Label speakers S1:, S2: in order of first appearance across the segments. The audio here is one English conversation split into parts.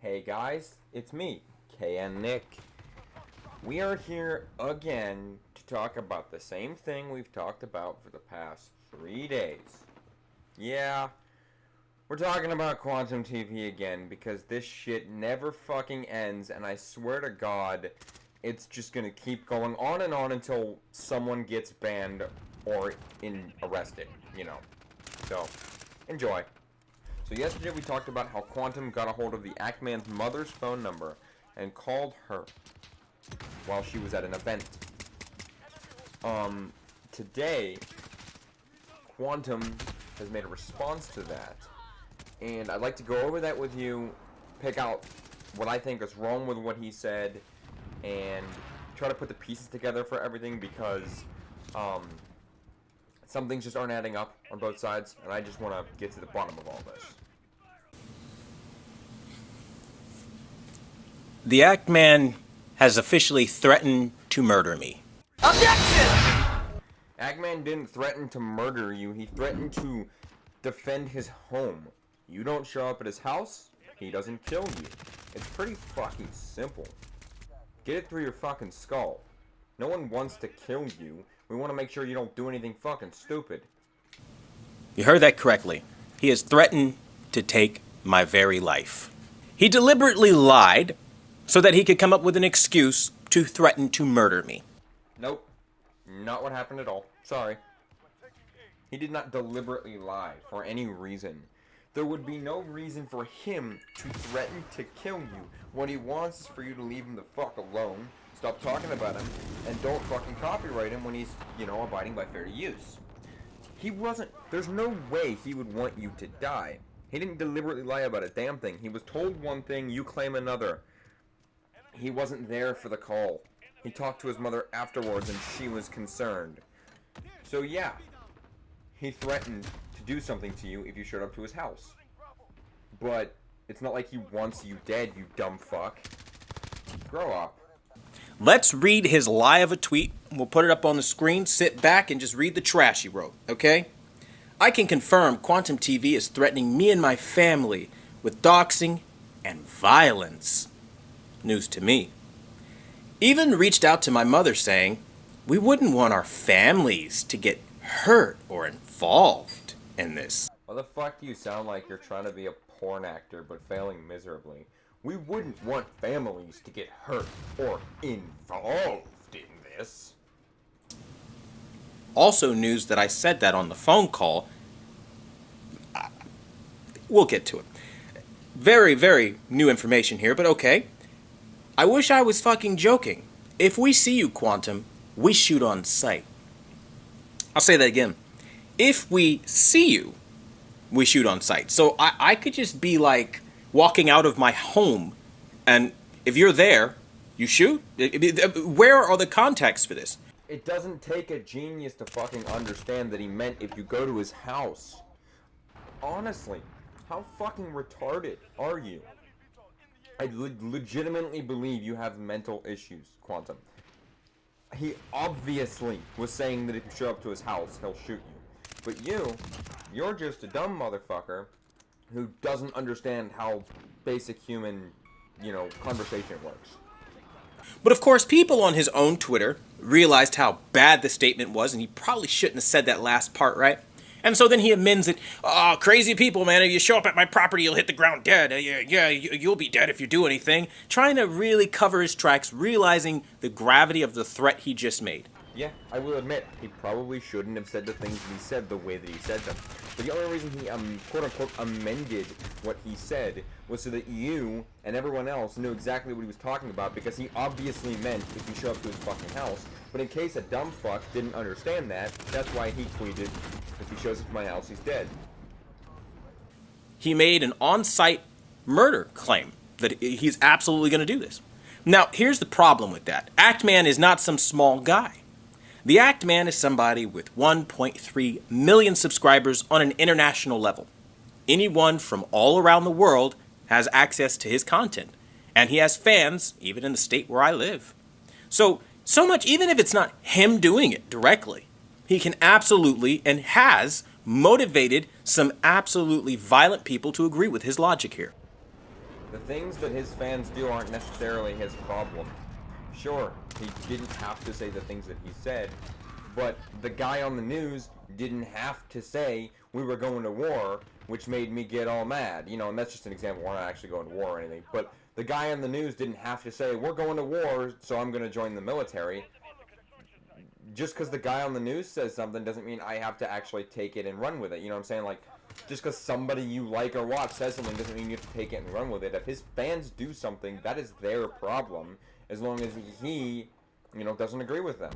S1: Hey guys, it's me, KN Nick. We are here again to talk about the same thing we've talked about for the past 3 days. Yeah, we're talking about Quantum TV again because this shit never fucking ends, and I swear to God, it's just gonna keep going on and on until someone gets banned or arrested, you know. So, enjoy. So yesterday we talked about how Quantum got a hold of the Ackman's mother's phone number and called her while she was at an event. Today, Quantum has made a response to that, and I'd like to go over that with you, pick out what I think is wrong with what he said, and try to put the pieces together for everything because, some things just aren't adding up on both sides, and I just want to get to the bottom of all this.
S2: The Ackman has officially threatened to murder me.
S1: Objection! Ackman didn't threaten to murder you, he threatened to defend his home. You don't show up at his house, he doesn't kill you. It's pretty fucking simple. Get it through your fucking skull. No one wants to kill you. We want to make sure you don't do anything fucking stupid.
S2: You heard that correctly. He has threatened to take my very life. He deliberately lied so that he could come up with an excuse to threaten to murder me.
S1: Nope. Not what happened at all. Sorry. He did not deliberately lie for any reason. There would be no reason for him to threaten to kill you. What he wants is for you to leave him the fuck alone, stop talking about him, and don't fucking copyright him when he's, abiding by fair use. There's no way he would want you to die. He didn't deliberately lie about a damn thing. He was told one thing, you claim another. He wasn't there for the call. He talked to his mother afterwards and she was concerned. So yeah, he threatened to do something to you if you showed up to his house. But it's not like he wants you dead, you dumb fuck. Grow up.
S2: Let's read his lie of a tweet. We'll put it up on the screen. Sit back and just read the trash he wrote, okay? I can confirm Quantum TV is threatening me and my family with doxing and violence. News to me. Even reached out to my mother saying, we wouldn't want our families to get hurt or involved in this.
S1: Why the fuck do you sound like you're trying to be a porn actor but failing miserably? We wouldn't want families to get hurt or involved in this.
S2: Also news that I said that on the phone call. We'll get to it. Very, very new information here, but okay. I wish I was fucking joking. If we see you, Quantum, we shoot on sight. I'll say that again. If we see you, we shoot on sight. So I could just be like walking out of my home, and if you're there, you shoot? Where are the contexts for this?
S1: It doesn't take a genius to fucking understand that he meant if you go to his house. Honestly, how fucking retarded are you? I legitimately believe you have mental issues, Quantum. He obviously was saying that if you show up to his house, he'll shoot you. But you're just a dumb motherfucker who doesn't understand how basic human, conversation works.
S2: But of course, people on his own Twitter realized how bad the statement was, and he probably shouldn't have said that last part, right? And so then he amends it. Oh, crazy people, man. If you show up at my property, you'll hit the ground dead. You'll be dead if you do anything. Trying to really cover his tracks, realizing the gravity of the threat he just made.
S1: Yeah, I will admit, he probably shouldn't have said the things that he said the way that he said them. But the only reason he, quote-unquote, amended what he said was so that you and everyone else knew exactly what he was talking about, because he obviously meant if you show up to his fucking house. But in case a dumb fuck didn't understand that, that's why he tweeted, if he shows up to my house, he's dead.
S2: He made an on-site murder claim that he's absolutely going to do this. Now, here's the problem with that. Ackman is not some small guy. The Ackman is somebody with 1.3 million subscribers on an international level. Anyone from all around the world has access to his content. And he has fans, even in the state where I live. So much, even if it's not him doing it directly, he can absolutely and has motivated some absolutely violent people to agree with his logic here.
S1: The things that his fans do aren't necessarily his problem. Sure, he didn't have to say the things that he said, but the guy on the news didn't have to say we were going to war, which made me get all mad. You know, and that's just an example. We're not actually going to war or anything. But the guy on the news didn't have to say, we're going to war, so I'm going to join the military. Just because the guy on the news says something doesn't mean I have to actually take it and run with it. You know what I'm saying? Like, just because somebody you like or watch says something doesn't mean you have to take it and run with it. If his fans do something, that is their problem, as long as he, you know, doesn't agree with them.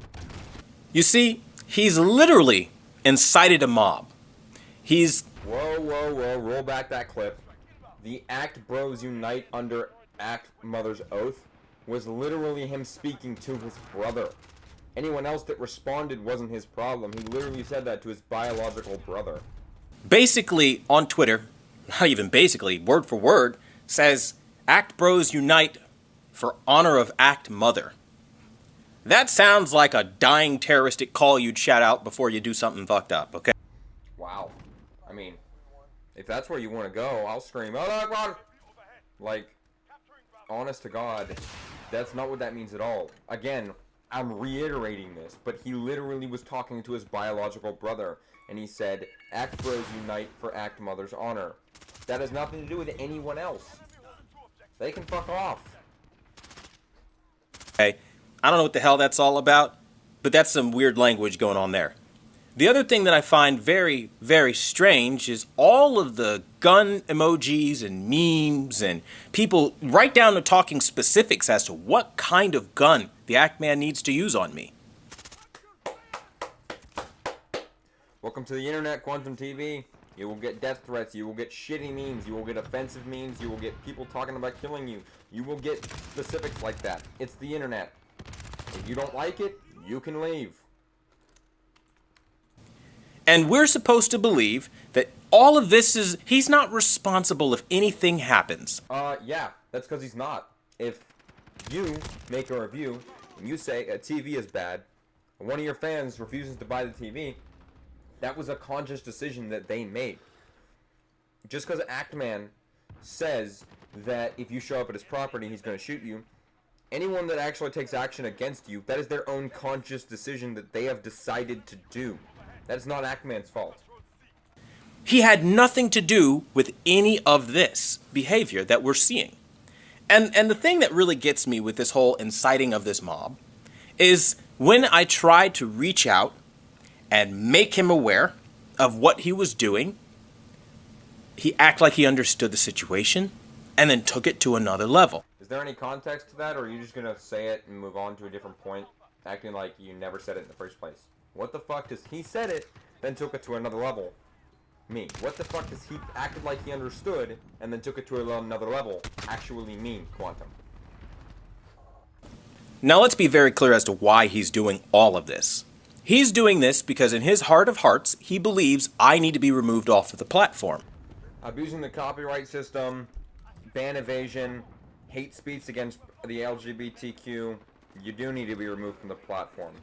S2: You see, he's literally incited a mob. He's...
S1: Whoa, whoa, whoa, roll back that clip. The Act Bros Unite under Act Mother's Oath was literally him speaking to his brother. Anyone else that responded wasn't his problem. He literally said that to his biological brother.
S2: Basically, on Twitter, not even basically, word for word, says, Act Bros Unite for honor of Act Mother. That sounds like a dying terroristic call you'd shout out before you do something fucked up, okay?
S1: Wow. I mean, if that's where you want to go, I'll scream, oh, God! Like, honest to God, that's not what that means at all. Again, I'm reiterating this, but he literally was talking to his biological brother, and he said, Act Bros Unite for Act Mother's honor. That has nothing to do with anyone else. They can fuck off.
S2: Okay, I don't know what the hell that's all about, but that's some weird language going on there. The other thing that I find very, very strange is all of the gun emojis and memes and people right down to talking specifics as to what kind of gun the Act Man needs to use on me.
S1: Welcome to the internet, Quantum TV. You will get death threats, you will get shitty memes, you will get offensive memes, you will get people talking about killing you. You will get specifics like that. It's the internet. If you don't like it, you can leave.
S2: And we're supposed to believe that all of this is, he's not responsible if anything happens.
S1: Yeah, that's because he's not. If you make a review and you say a TV is bad, and one of your fans refuses to buy the TV, that was a conscious decision that they made. Just because Actman says that if you show up at his property, he's going to shoot you, anyone that actually takes action against you, that is their own conscious decision that they have decided to do. That is not Actman's fault.
S2: He had nothing to do with any of this behavior that we're seeing. And the thing that really gets me with this whole inciting of this mob is when I tried to reach out and make him aware of what he was doing, he acted like he understood the situation and then took it to another level.
S1: Is there any context to that, or are you just going to say it and move on to a different point, acting like you never said it in the first place? What the fuck does he said it, then took it to another level? Mean? What the fuck does he acted like he understood, and then took it to another level actually mean, Quantum?
S2: Now let's be very clear as to why he's doing all of this. He's doing this because in his heart of hearts, he believes I need to be removed off of the platform.
S1: Abusing the copyright system, ban evasion, hate speech against the LGBTQ, you do need to be removed from the platform.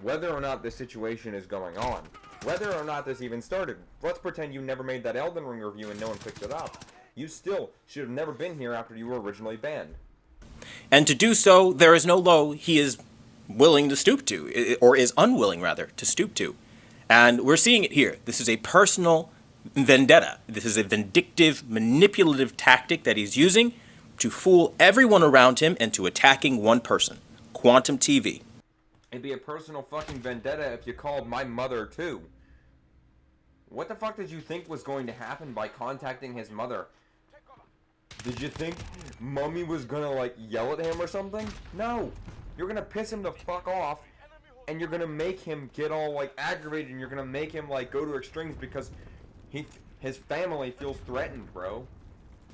S1: Whether or not this situation is going on, whether or not this even started, let's pretend you never made that Elden Ring review and no one picked it up. You still should have never been here after you were originally banned.
S2: And to do so, there is no low he is willing to stoop to, or is unwilling, rather, to stoop to. And we're seeing it here. This is a personal vendetta. This is a vindictive, manipulative tactic that he's using to fool everyone around him into attacking one person, Quantum TV.
S1: It'd be a personal fucking vendetta if you called my mother too. What the fuck did you think was going to happen by contacting his mother? Did you think Mummy was gonna like yell at him or something? No. You're gonna piss him the fuck off, and you're gonna make him get all like aggravated, and you're gonna make him like go to extremes because his family feels threatened, bro.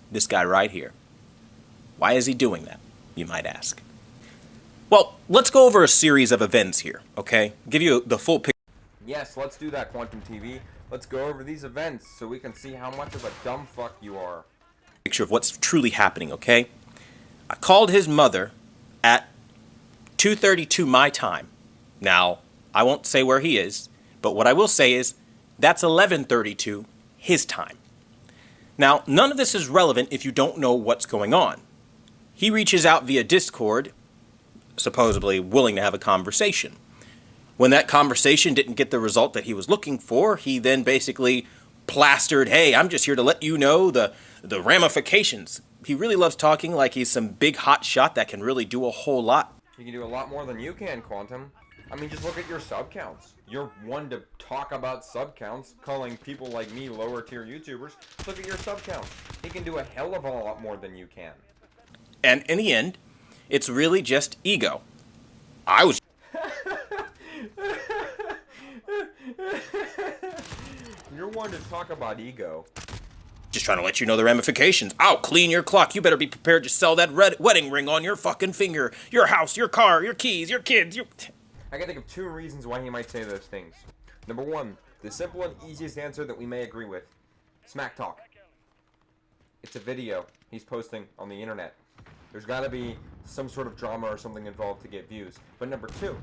S2: This guy right here. Why is he doing that, you might ask? Well, let's go over a series of events here, okay? Give you the full picture.
S1: Yes, let's do that, Quantum TV. Let's go over these events so we can see how much of a dumb fuck you are.
S2: Picture of what's truly happening, okay? I called his mother at 2:32 my time. Now, I won't say where he is, but what I will say is that's 11:32 his time. Now, none of this is relevant if you don't know what's going on. He reaches out via Discord, supposedly willing to have a conversation. When that conversation didn't get the result that he was looking for, he then basically plastered, hey, I'm just here to let you know the ramifications. He really loves talking like he's some big hot shot that can really do a whole lot.
S1: He can do a lot more than you can, Quantum. I mean, just look at your sub counts. You're one to talk about sub counts, calling people like me lower tier YouTubers. Look at your sub counts. He can do a hell of a lot more than you can.
S2: And in the end, it's really just ego. I was
S1: You're one to talk about ego.
S2: just trying to let you know the ramifications. I'll clean your clock. You better be prepared to sell that wedding ring on your fucking finger. Your house, your car, your keys, your kids,
S1: I can think of 2 reasons why he might say those things. Number 1, the simple and easiest answer that we may agree with. Smack talk. It's a video he's posting on the internet. There's gotta be some sort of drama or something involved to get views. But number 2,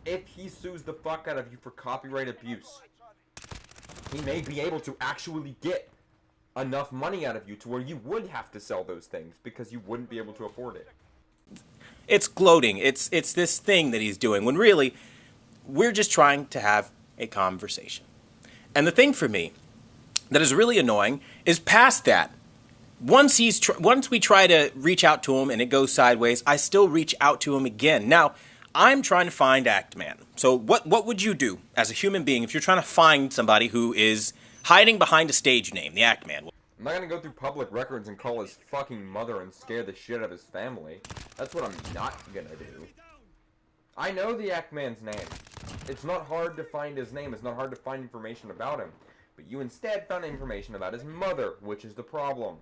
S1: if he sues the fuck out of you for copyright abuse, he may be able to actually get enough money out of you to where you would have to sell those things because you wouldn't be able to afford it.
S2: It's gloating. It's this thing that he's doing when really we're just trying to have a conversation. And the thing for me that is really annoying is past that. Once we try to reach out to him and it goes sideways, I still reach out to him again. Now, I'm trying to find Actman. So what would you do as a human being if you're trying to find somebody who is hiding behind a stage name, the Actman?
S1: I'm not gonna go through public records and call his fucking mother and scare the shit out of his family. That's what I'm not gonna do. I know the Actman's name. It's not hard to find his name. It's not hard to find information about him. But you instead found information about his mother, which is the problem.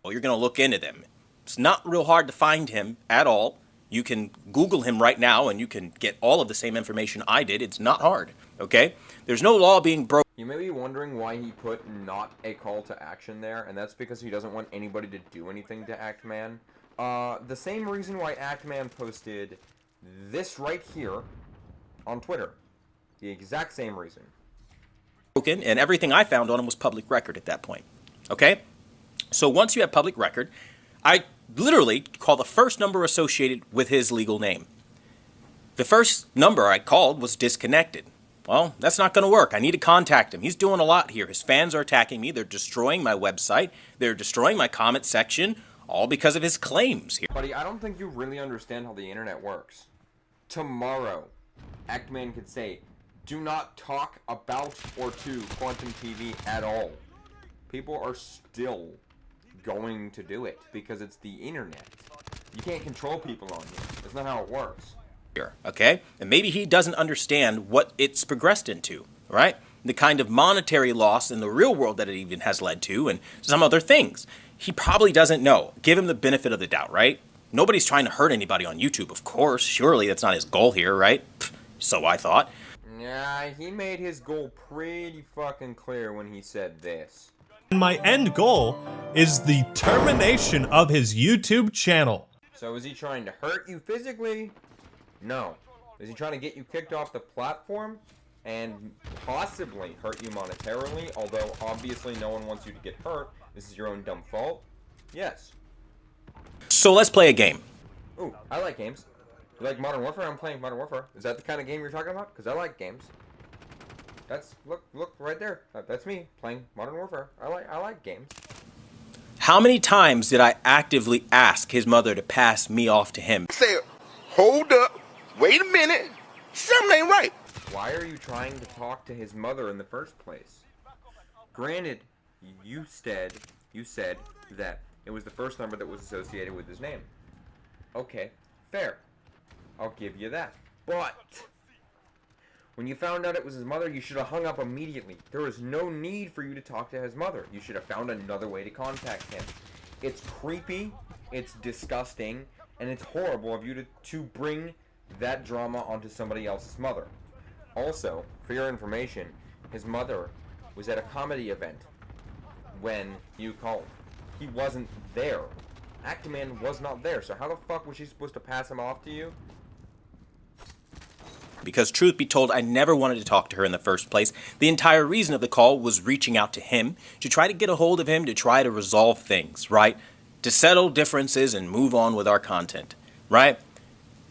S2: Well, you're going to look into them. It's not real hard to find him at all. You can Google him right now and you can get all of the same information I did. It's not hard, okay? There's no law being broken.
S1: You may be wondering why he put not a call to action there, and that's because he doesn't want anybody to do anything to Actman. The same reason why Actman posted this right here on Twitter. The exact same reason.
S2: And everything I found on him was public record at that point, okay? So once you have public record, I literally call the first number associated with his legal name. The first number I called was disconnected. Well, that's not going to work. I need to contact him. He's doing a lot here. His fans are attacking me. They're destroying my website. They're destroying my comment section, all because of his claims here.
S1: Buddy, I don't think you really understand how the internet works. Tomorrow, Actman could say, do not talk about or to Quantum TV at all. People are still going to do it because it's the internet. You can't control people on here. That's not how it works.
S2: Okay? And maybe he doesn't understand what it's progressed into, right? The kind of monetary loss in the real world that it even has led to and some other things. He probably doesn't know. Give him the benefit of the doubt, right? Nobody's trying to hurt anybody on YouTube, of course. Surely that's not his goal here, right? So I thought.
S1: Yeah, he made his goal pretty fucking clear when he said this.
S3: My end goal is the termination of his YouTube channel.
S1: So is he trying to hurt you physically? No. Is he trying to get you kicked off the platform and possibly hurt you monetarily? Although obviously no one wants you to get hurt. This is your own dumb fault. Yes.
S2: So let's play a game.
S1: Ooh, I like games. You like Modern Warfare? I'm playing Modern Warfare. Is that the kind of game you're talking about? Because I like games. That's look right there. That's me playing Modern Warfare. I like games.
S2: How many times did I actively ask his mother to pass me off to him?
S4: Say, hold up, wait a minute, something ain't right.
S1: Why are you trying to talk to his mother in the first place? Granted, you said that it was the first number that was associated with his name. Okay, fair. I'll give you that. But when you found out it was his mother, you should have hung up immediately. There was no need for you to talk to his mother. You should have found another way to contact him. It's creepy, it's disgusting, and it's horrible of you to bring that drama onto somebody else's mother. Also, for your information, his mother was at a comedy event when you called. He wasn't there. Actman was not there, so how the fuck was she supposed to pass him off to you?
S2: Because truth be told, I never wanted to talk to her in the first place. The entire reason of the call was reaching out to him, to try to get a hold of him, to try to resolve things, right? To settle differences and move on with our content, right?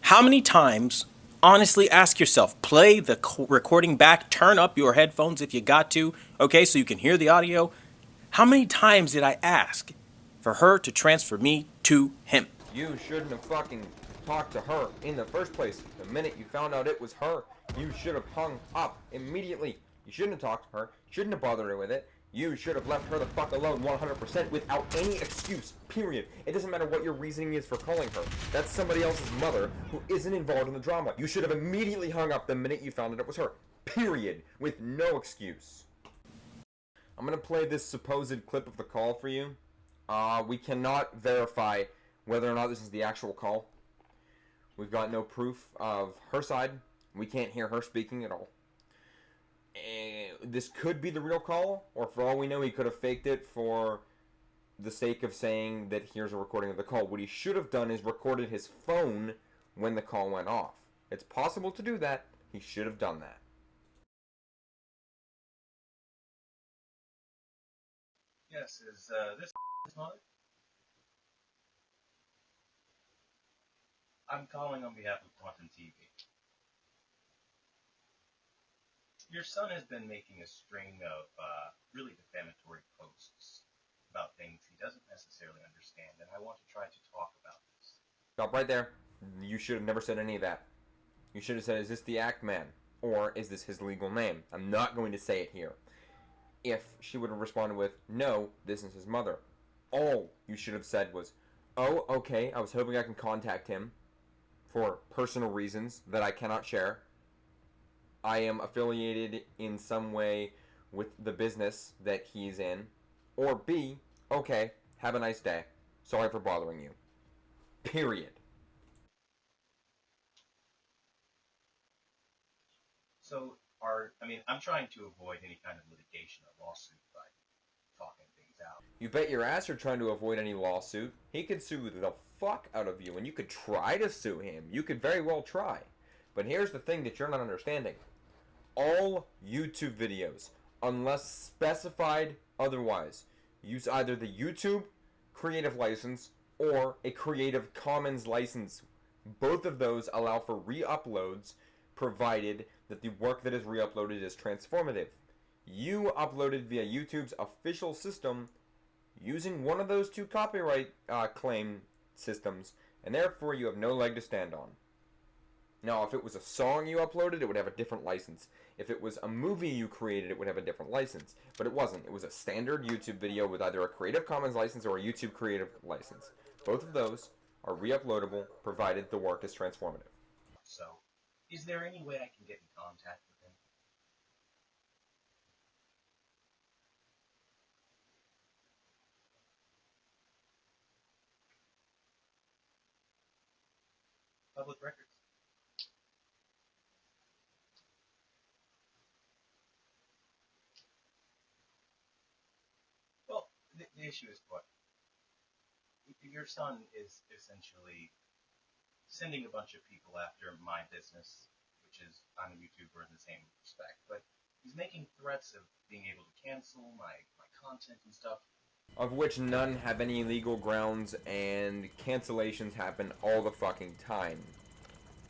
S2: How many times, honestly, ask yourself, play the recording back, turn up your headphones if you got to, okay, so you can hear the audio. How many times did I ask for her to transfer me to him?
S1: You shouldn't have fucking talked to her in the first place. The minute you found out it was her, you should have hung up immediately. You shouldn't have talked to her, shouldn't have bothered her with it. You should have left her the fuck alone 100% without any excuse, period. It doesn't matter what your reasoning is for calling her. That's somebody else's mother who isn't involved in the drama. You should have immediately hung up the minute you found out it was her, period, with no excuse. I'm gonna play this supposed clip of the call for you. We cannot verify whether or not this is the actual call. We've got no proof of her side. We can't hear her speaking at all. This could be the real call, or for all we know, he could have faked it for the sake of saying that here's a recording of the call. What he should have done is recorded his phone when the call went off. It's possible to do that. He should have done that.
S5: Yes, is this his mother? I'm calling on behalf of Quantum TV. Your son has been making a string of really defamatory posts about things he doesn't necessarily understand, and I want to try to talk about this.
S1: Stop right there. You should have never said any of that. You should have said, is this the Act Man? Or is this his legal name? I'm not going to say it here. If she would have responded with, no, this is his mother. All you should have said was, oh, okay, I was hoping I can contact him for personal reasons that I cannot share. I am affiliated in some way with the business that he's in. Or B, okay, have a nice day. Sorry for bothering you. Period.
S5: So, I'm trying to avoid any kind of litigation or lawsuit by talking things out.
S1: You bet your ass you're trying to avoid any lawsuit. He could sue the fuck out of you, and you could try to sue him. You could very well try. But here's the thing that you're not understanding. All YouTube videos, unless specified otherwise, use either the YouTube Creative License or a Creative Commons license. Both of those allow for re-uploads, provided that the work that is re-uploaded is transformative. You uploaded via YouTube's official system using one of those two copyright claim systems, and therefore you have no leg to stand on. Now, if it was a song you uploaded, it would have a different license. If it was a movie you created, it would have a different license. But it wasn't. It was a standard YouTube video with either a Creative Commons license or a YouTube Creative license. Both of those are re-uploadable, provided the work is transformative.
S5: So, is there any way I can get in contact with him? Public records. Well, the issue is what? Your son is essentially sending a bunch of people after my business, which is, I'm a YouTuber in the same respect, but he's making threats of being able to cancel my content and stuff.
S1: Of which none have any legal grounds, and cancellations happen all the fucking time.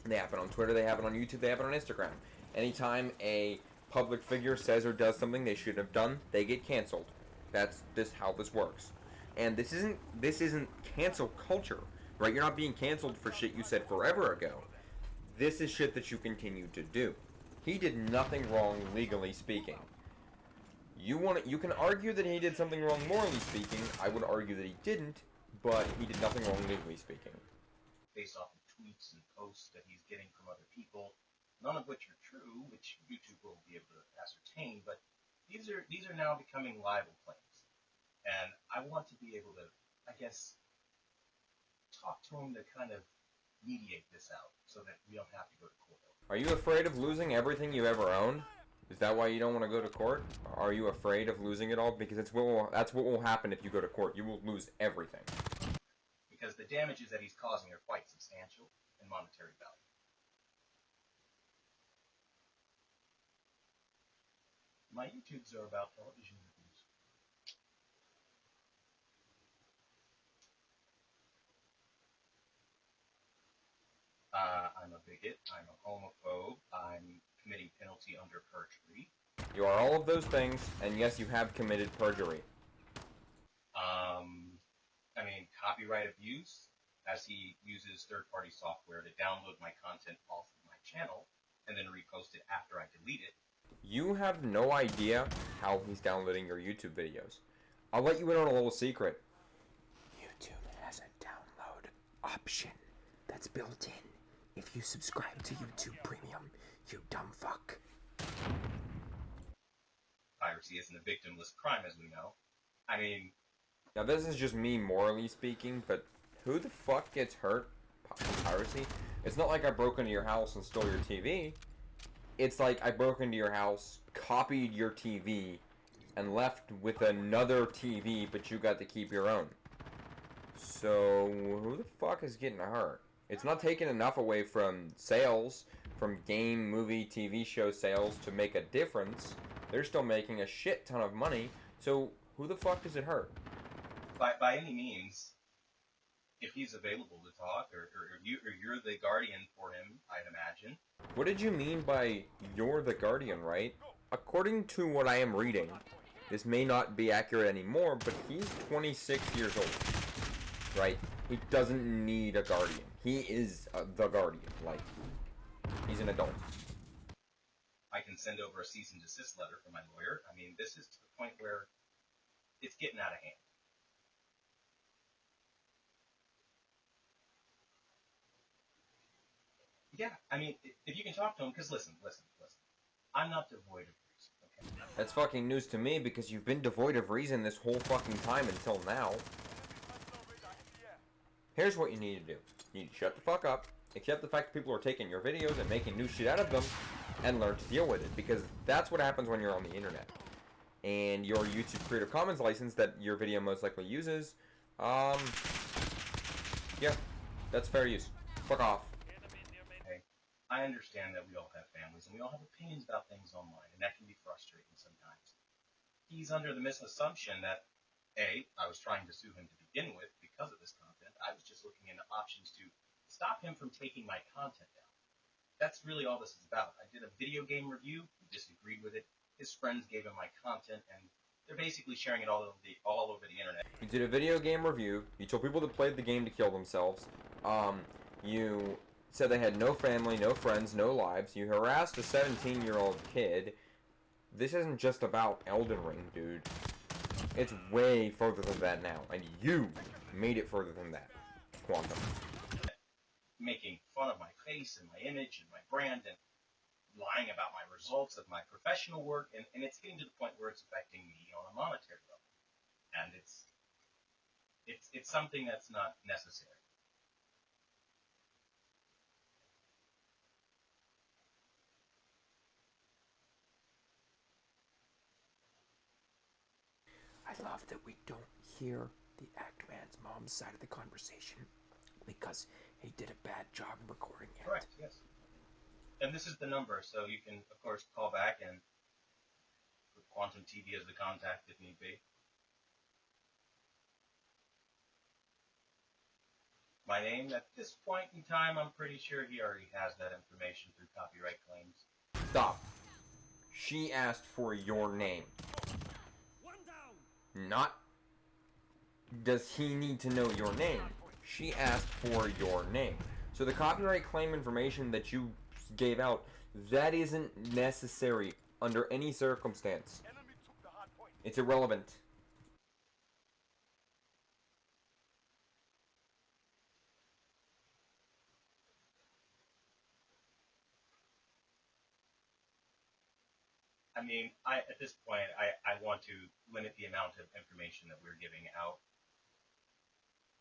S1: They happen on Twitter, they happen on YouTube, they happen on Instagram. Anytime a public figure says or does something they shouldn't have done, they get canceled. That's how this works. And this isn't cancel culture, right? You're not being canceled for shit you said forever ago. This is shit that you continue to do. He did nothing wrong legally speaking. You can argue that he did something wrong morally speaking. I would argue that he didn't, but he did nothing wrong legally speaking.
S5: Based off of tweets and posts that he's getting from other people, none of which are true, which YouTube will be able to ascertain, but these are now becoming libel claims. And I want to be able to, I guess, talk to him to kind of mediate this out so that we don't have to go to court.
S1: Are you afraid of losing everything you ever owned? Is that why you don't want to go to court? Are you afraid of losing it all? Because that's what will happen if you go to court. You will lose everything.
S5: Because the damages that he's causing are quite substantial in monetary value. My YouTubes are about television reviews. I'm a bigot, I'm a homophobe, I'm committing penalty under perjury.
S1: You are all of those things, and yes, you have committed perjury.
S5: I mean, copyright abuse, as he uses third-party software to download my content off of my channel and then repost it after I delete it.
S1: You have no idea how he's downloading your YouTube videos. I'll let you in on a little secret.
S6: YouTube has a download option that's built in if you subscribe to YouTube Premium, you dumb fuck.
S5: Piracy isn't a victimless crime, as we know. I mean,
S1: Now this is just me morally speaking, but who the fuck gets hurt from piracy? It's not like I broke into your house and stole your TV. It's like I broke into your house, copied your TV, and left with another TV, but you got to keep your own. So, who the fuck is getting hurt? It's not taking enough away from sales, from game, movie, TV show sales to make a difference. They're still making a shit ton of money, so who the fuck does it hurt?
S5: by any means, if he's available to talk, or you're the guardian for him, I'd imagine.
S1: What did you mean by you're the guardian, right? According to what I am reading, this may not be accurate anymore, but he's 26 years old, right? He doesn't need a guardian. He is the guardian, like, he's an adult.
S5: I can send over a cease and desist letter from my lawyer. I mean, this is to the point where it's getting out of hand. Yeah, I mean, if you can talk to him, because listen. I'm not devoid of reason, okay?
S1: That's fucking news to me because you've been devoid of reason this whole fucking time until now. Here's what you need to do. You need to shut the fuck up, accept the fact that people are taking your videos and making new shit out of them, and learn to deal with it, because that's what happens when you're on the internet. And your YouTube Creative Commons license that your video most likely uses, yeah, that's fair use. Fuck off.
S5: Hey, I understand that we all have families and we all have opinions about things online, and that can be frustrating sometimes. He's under the misassumption that, A, I was trying to sue him to begin with because of this content. I was just looking into options to stop him from taking my content down. That's really all this is about. I did a video game review, he disagreed with it, his friends gave him my content, and they're basically sharing it all over the internet.
S1: You did a video game review, you told people that played the game to kill themselves, you said they had no family, no friends, no lives, you harassed a 17-year-old kid. This isn't just about Elden Ring, dude. It's way further than that now, and you made it further than that, Quantum.
S5: Making fun of my face and my image and my brand and lying about my results of my professional work, and it's getting to the point where it's affecting me on a monetary level. And it's something that's not necessary.
S6: I love that we don't hear the Act Man's mom's side of the conversation because he did a bad job recording it.
S5: Correct, yes. And this is the number, so you can, of course, call back and put Quantum TV as the contact if need be. My name, at this point in time, I'm pretty sure he already has that information through copyright claims.
S1: Stop. She asked for your name. Not, does he need to know your name? She asked for your name. So the copyright claim information that you gave out, that isn't necessary under any circumstance. It's irrelevant.
S5: I mean, at this point, I want to limit the amount of information that we're giving out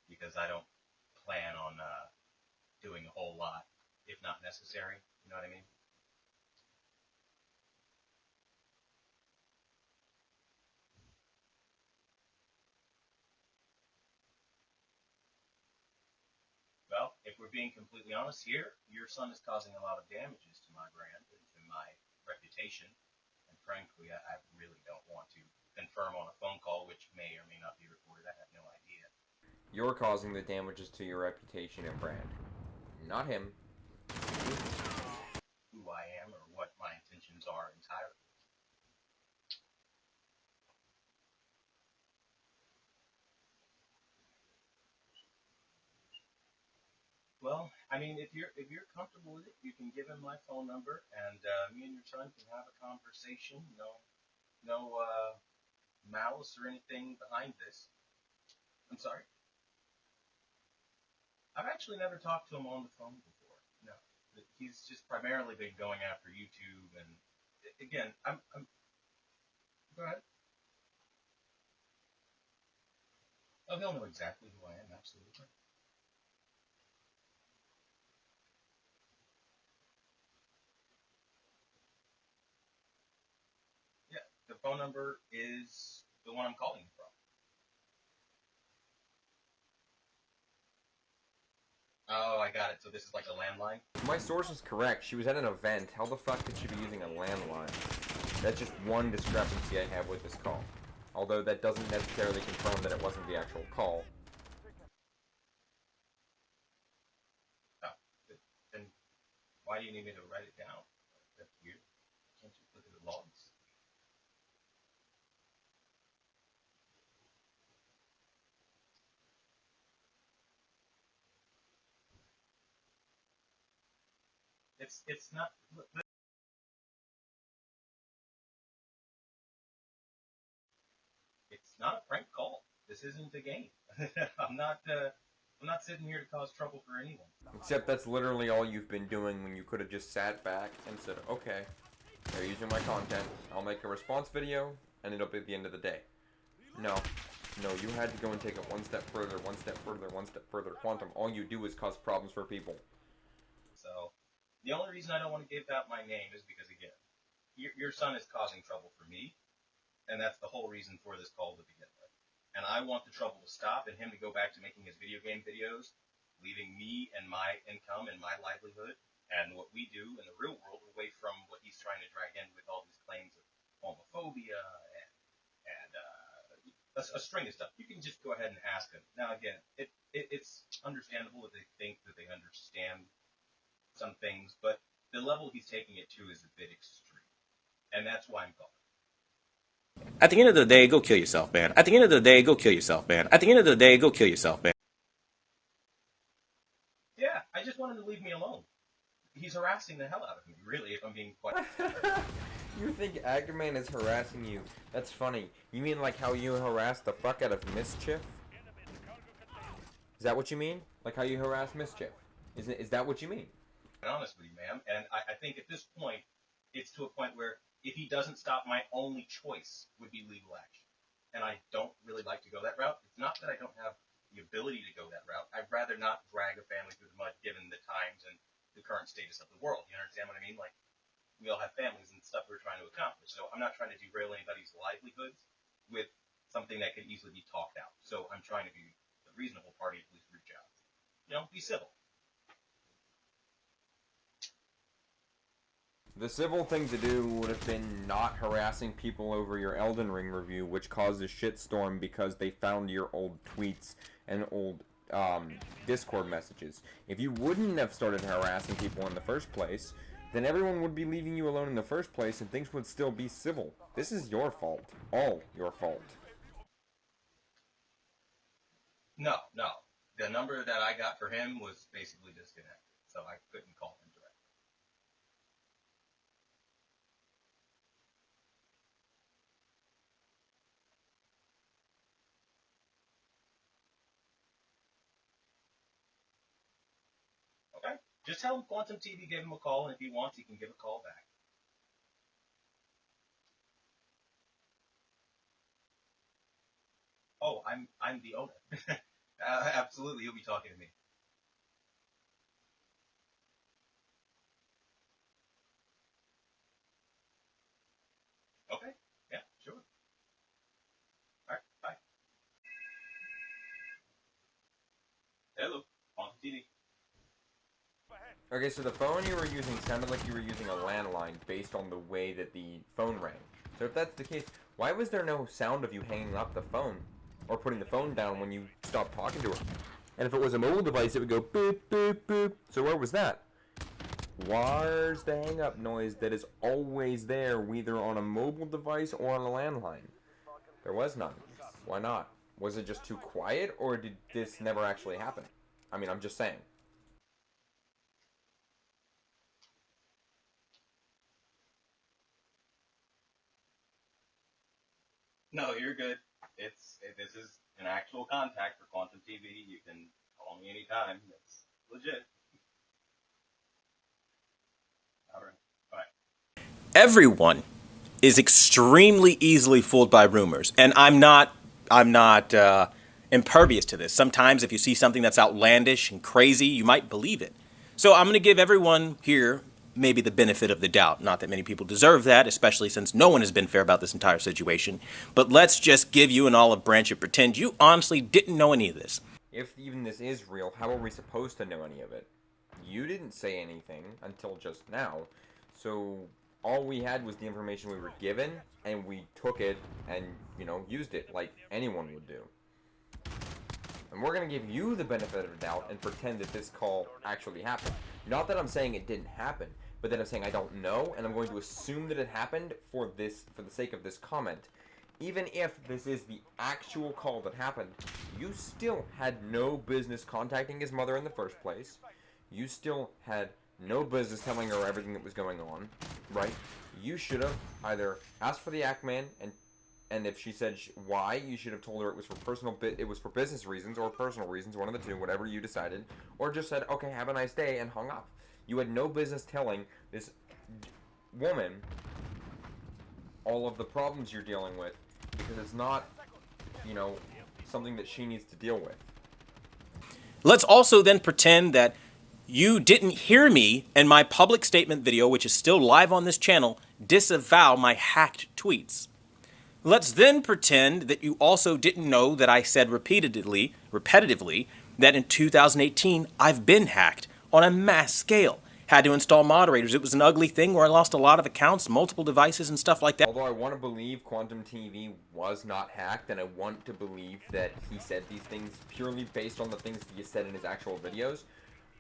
S5: because I don't plan on doing a whole lot, if not necessary. You know what I mean? Well, if we're being completely honest here, your son is causing a lot of damages to my brand and to my reputation. And frankly, I really don't want to confirm on a phone call, which may or may not be recorded. I have no idea.
S1: You're causing the damages to your reputation and brand. Not him.
S5: Who I am or what my intentions are entirely. Well, I mean, if you're comfortable with it, you can give him my phone number, and me and your son can have a conversation. No malice or anything behind this. I'm sorry. I've actually never talked to him on the phone before. No, he's just primarily been going after YouTube, and again, I'm go ahead. Oh, he'll know exactly who I am. Absolutely. Yeah, the phone number is the one I'm calling you from. Oh, I got it. So this is like a landline?
S1: My source is correct. She was at an event. How the fuck could she be using a landline? That's just one discrepancy I have with this call. Although that doesn't necessarily confirm that it wasn't the actual call.
S5: Oh, then why do you need me to write it down? That's weird. Can't you look at the logs? It's not. It's not a prank call. This isn't a game. I'm not. I'm not sitting here to cause trouble for anyone.
S1: Except that's literally all you've been doing when you could have just sat back and said, okay, they're using my content, I'll make a response video, and it'll be at the end of the day. No, you had to go and take it one step further, one step further, one step further. Quantum, all you do is cause problems for people.
S5: So, the only reason I don't want to give out my name is because, again, your son is causing trouble for me, and that's the whole reason for this call to begin with. And I want the trouble to stop and him to go back to making his video game videos, leaving me and my income and my livelihood and what we do in the real world away from what he's trying to drag in with all these claims of homophobia and a string of stuff. You can just go ahead and ask him. Now, again, it's understandable that they think that they understand some things, but the level he's taking it to is a bit extreme. And that's why I'm calling.
S2: At the end of the day, go kill yourself, man. At the end of the day, go kill yourself, man. At the end of the day, go kill yourself, man.
S5: Yeah, I just want him to leave me alone. He's harassing the hell out of me, really, if I'm being quite...
S1: You think Ackerman is harassing you? That's funny. You mean like how you harass the fuck out of Mischief? Is that what you mean? Like how you harass Mischief? Is that what you mean?
S5: honest with you, ma'am, and I think at this point, it's to a point where if he doesn't stop, my only choice would be legal action. And I don't really like to go that route. It's not that I don't have the ability to go that route. I'd rather not drag a family through the mud given the times and the current status of the world. You understand what I mean? Like, we all have families and stuff we're trying to accomplish. So I'm not trying to derail anybody's livelihoods with something that could easily be talked out. So I'm trying to be the reasonable party, at least reach out. You know, be civil.
S1: The civil thing to do would have been not harassing people over your Elden Ring review, which caused a shitstorm because they found your old tweets and old Discord messages. If you wouldn't have started harassing people in the first place, then everyone would be leaving you alone in the first place and things would still be civil. This is your fault. All your fault.
S5: No. The number that I got for him was basically disconnected, so I couldn't call him directly. Okay? Just tell him Quantum TV gave him a call, and if he wants, he can give a call back. Oh, I'm the owner. Absolutely, he'll be talking to me. Okay, yeah, sure. All right, bye. Hello, Quantum TV.
S1: Okay, so the phone you were using sounded like you were using a landline based on the way that the phone rang. So if that's the case, why was there no sound of you hanging up the phone or putting the phone down when you stopped talking to her? And if it was a mobile device, it would go boop, boop, boop. So where was that? Where's the hang-up noise that is always there, either on a mobile device or on a landline? There was none. Why not? Was it just too quiet, or did this never actually happen? I mean, I'm just saying.
S5: No, you're good. This is an actual contact for Quantum TV. You can call me anytime. It's legit. All right. Bye.
S2: Everyone is extremely easily fooled by rumors, and I'm not impervious to this. Sometimes if you see something that's outlandish and crazy, you might believe it. So I'm going to give everyone here maybe the benefit of the doubt. Not that many people deserve that, especially since no one has been fair about this entire situation. But let's just give you an olive branch and pretend you honestly didn't know any of this.
S1: If even this is real, how are we supposed to know any of it? You didn't say anything until just now. So all we had was the information we were given, and we took it and, used it like anyone would do. And we're going to give you the benefit of the doubt and pretend that this call actually happened. Not that I'm saying it didn't happen, but that I'm saying I don't know, and I'm going to assume that it happened for the sake of this comment. Even if this is the actual call that happened, you still had no business contacting his mother in the first place. You still had no business telling her everything that was going on, right? You should have either asked for the act man, and if she said why, you should have told her it was for business reasons or personal reasons, one of the two, whatever you decided, or just said, okay, have a nice day, and hung up. You had no business telling this woman all of the problems you're dealing with, because it's not, something that she needs to deal with.
S2: Let's also then pretend that you didn't hear me in my public statement video, which is still live on this channel, disavow my hacked tweets. Let's then pretend that you also didn't know that I said repetitively, that in 2018 I've been hacked on a mass scale. Had to install moderators. It was an ugly thing where I lost a lot of accounts, multiple devices and stuff like that.
S1: Although I want to believe Quantum TV was not hacked, and I want to believe that he said these things purely based on the things that he said in his actual videos,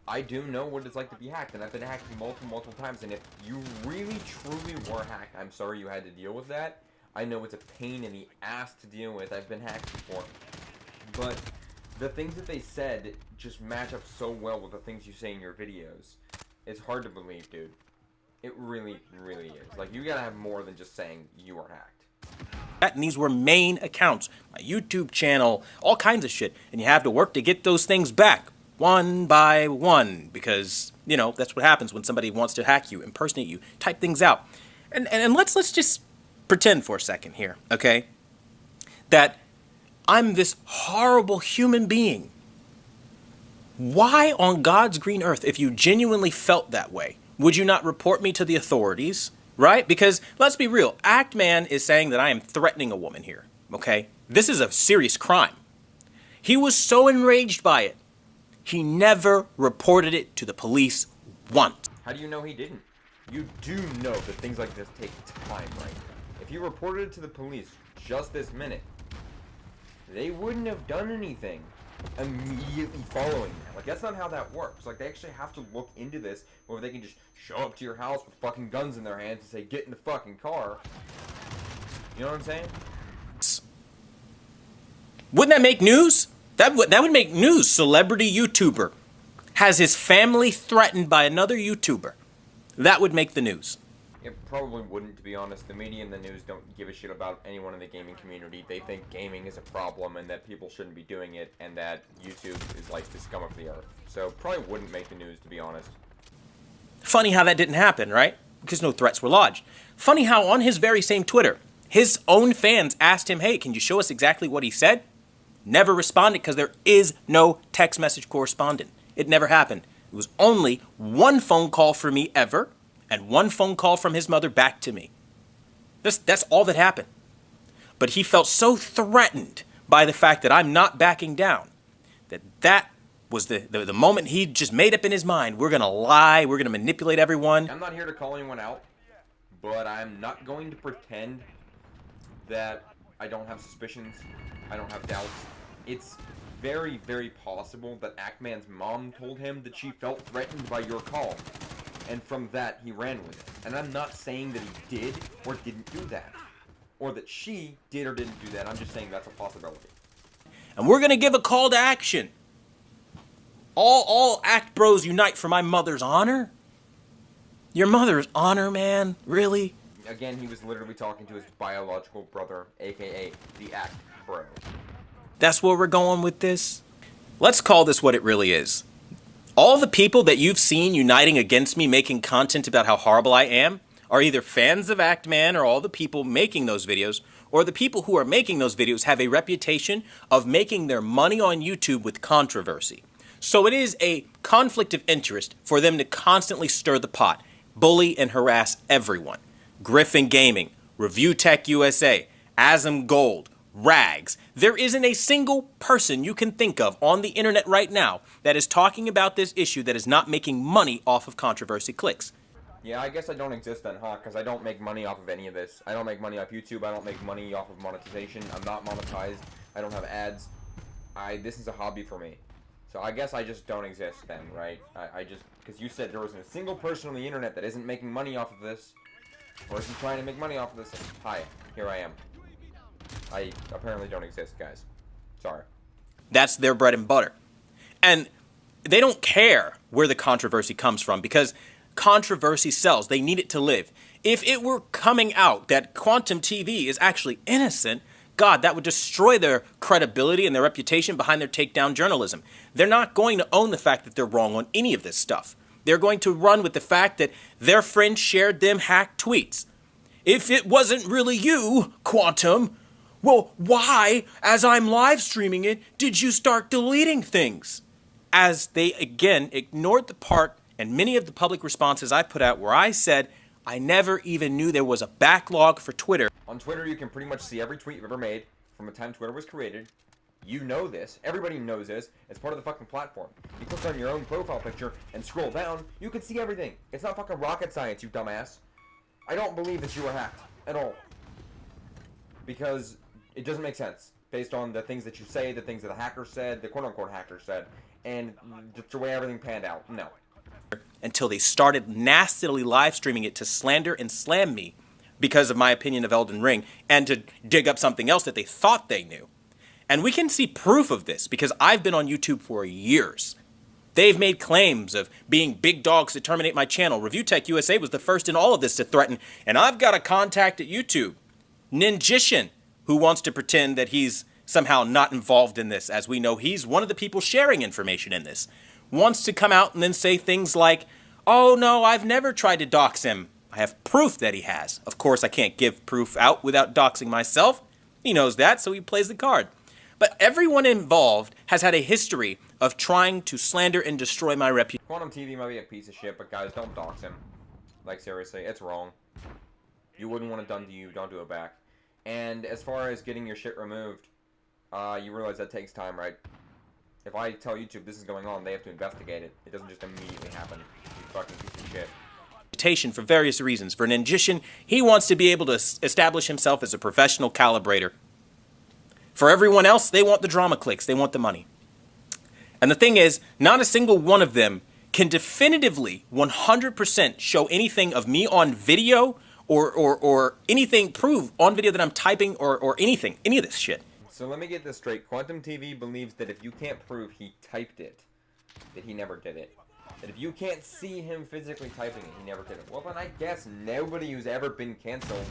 S1: I do know what it's like to be hacked, and I've been hacked multiple times, and if you really truly were hacked, I'm sorry you had to deal with that. I know it's a pain in the ass to deal with. I've been hacked before. But the things that they said just match up so well with the things you say in your videos. It's hard to believe, dude. It really, really is. Like, you gotta have more than just saying you were hacked.
S2: And these were main accounts, my YouTube channel, all kinds of shit. And you have to work to get those things back, one by one, because, that's what happens when somebody wants to hack you, impersonate you, type things out. And let's just pretend for a second here, okay, that I'm this horrible human being. Why on God's green earth, if you genuinely felt that way, would you not report me to the authorities, right? Because let's be real, Act Man is saying that I am threatening a woman here, okay? This is a serious crime. He was so enraged by it, he never reported it to the police once.
S1: How do you know he didn't? You do know that things like this take time, right? If you reported it to the police just this minute, they wouldn't have done anything immediately following that. Like, that's not how that works. Like, they actually have to look into this, where they can just show up to your house with fucking guns in their hands and say, get in the fucking car. You know what I'm saying?
S2: Wouldn't that make news? That would make news. Celebrity YouTuber has his family threatened by another YouTuber. That would make the news.
S1: It probably wouldn't, to be honest. The media and the news don't give a shit about anyone in the gaming community. They think gaming is a problem and that people shouldn't be doing it, and that YouTube is like the scum of the earth. So probably wouldn't make the news, to be honest.
S2: Funny how that didn't happen, right? Because no threats were lodged. Funny how on his very same Twitter, his own fans asked him, hey, can you show us exactly what he said? Never responded, because there is no text message correspondent. It never happened. It was only one phone call for me ever, and one phone call from his mother back to me. That's all that happened. But he felt so threatened by the fact that I'm not backing down, that was the moment he just made up in his mind. We're going to lie. We're going to manipulate everyone.
S1: I'm not here to call anyone out, but I'm not going to pretend that I don't have suspicions, I don't have doubts. It's very, very possible that Ackman's mom told him that she felt threatened by your call. And from that, he ran with it. And I'm not saying that he did or didn't do that. Or that she did or didn't do that. I'm just saying that's a possibility.
S2: And we're going to give a call to action. All act bros unite for my mother's honor? Your mother's honor, man? Really?
S1: Again, he was literally talking to his biological brother, aka the act bro.
S2: That's where we're going with this? Let's call this what it really is. All the people that you've seen uniting against me making content about how horrible I am are either fans of Act-Man or all the people making those videos, or the people who are making those videos have a reputation of making their money on YouTube with controversy. So it is a conflict of interest for them to constantly stir the pot, bully and harass everyone. Griffin Gaming, Review Tech USA, Asm Gold, Rags. There isn't a single person you can think of on the internet right now that is talking about this issue that is not making money off of controversy clicks.
S1: Yeah, I guess I don't exist then, huh? Because I don't make money off of any of this. I don't make money off YouTube. I don't make money off of monetization. I'm not monetized. I don't have ads. This is a hobby for me. So I guess I just don't exist then, right? I just, because you said there wasn't a single person on the internet that isn't making money off of this, or isn't trying to make money off of this. Hi, here I am. I apparently don't exist, guys. Sorry.
S2: That's their bread and butter. And they don't care where the controversy comes from because controversy sells. They need it to live. If it were coming out that Quantum TV is actually innocent, God, that would destroy their credibility and their reputation behind their takedown journalism. They're not going to own the fact that they're wrong on any of this stuff. They're going to run with the fact that their friend shared them hacked tweets. If it wasn't really you, Quantum, well, why, as I'm live streaming it, did you start deleting things? As they, again, ignored the part and many of the public responses I put out where I said I never even knew there was a backlog for Twitter.
S1: On Twitter, you can pretty much see every tweet you've ever made from the time Twitter was created. You know this. Everybody knows this. It's part of the fucking platform. You click on your own profile picture and scroll down, you can see everything. It's not fucking rocket science, you dumbass. I don't believe that you were hacked at all. Because it doesn't make sense based on the things that you say, the things that the hacker said, the quote-unquote hacker said, and just the way everything panned out. No.
S2: Until they started nastily live streaming it to slander and slam me because of my opinion of Elden Ring and to dig up something else that they thought they knew. And we can see proof of this because I've been on YouTube for years. They've made claims of being big dogs to terminate my channel. Review Tech USA was the first in all of this to threaten, and I've got a contact at YouTube, Ninjician, who wants to pretend that he's somehow not involved in this, as we know he's one of the people sharing information in this. Wants to come out and then say things like, oh no, I've never tried to dox him. I have proof that he has. Of course, I can't give proof out without doxing myself. He knows that, so he plays the card. But everyone involved has had a history of trying to slander and destroy my reputation.
S1: Quantum TV might be a piece of shit, but guys, don't dox him. Like, seriously, it's wrong. You wouldn't want it done to you, don't do it back. And as far as getting your shit removed, you realize that takes time, right? If I tell YouTube this is going on, they have to investigate it. It doesn't just immediately happen. You fucking piece of shit.
S2: For various reasons. For Ninjician, he wants to be able to establish himself as a professional calibrator. For everyone else, they want the drama clicks. They want the money. And the thing is, not a single one of them can definitively 100% show anything of me on video or anything prove on video that I'm typing or anything, any of this shit.
S1: So let me get this straight. Quantum TV believes that if you can't prove he typed it, that he never did it. That if you can't see him physically typing it, he never did it. Well, then I guess nobody who's ever been canceled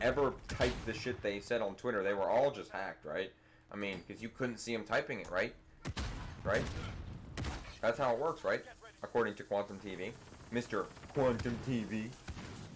S1: ever typed the shit they said on Twitter. They were all just hacked, right? I mean, because you couldn't see him typing it, right? Right? That's how it works, right? According to Quantum TV. Mr. Quantum TV.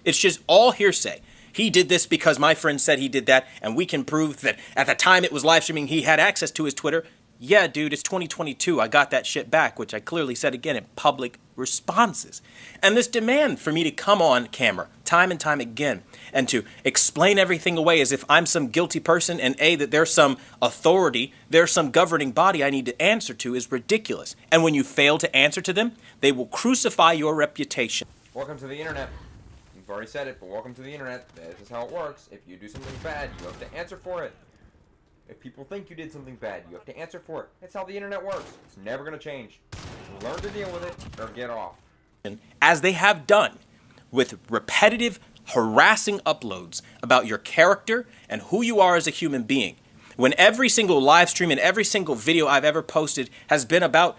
S2: It's just all hearsay. He did this because my friend said he did that, and we can prove that at the time it was live streaming, he had access to his Twitter. Yeah, dude, it's 2022. I got that shit back, which I clearly said again in public responses. And this demand for me to come on camera time and time again and to explain everything away as if I'm some guilty person and that there's some authority, there's some governing body I need to answer to is ridiculous. And when you fail to answer to them, they will crucify your reputation.
S1: Welcome to the internet. You've already said it, but welcome to the internet. This is how it works. If you do something bad, you have to answer for it. If people think you did something bad, you have to answer for it. That's how the internet works. It's never going to change. Learn to deal with it, or get off.
S2: As they have done with repetitive, harassing uploads about your character and who you are as a human being. When every single live stream and every single video I've ever posted has been about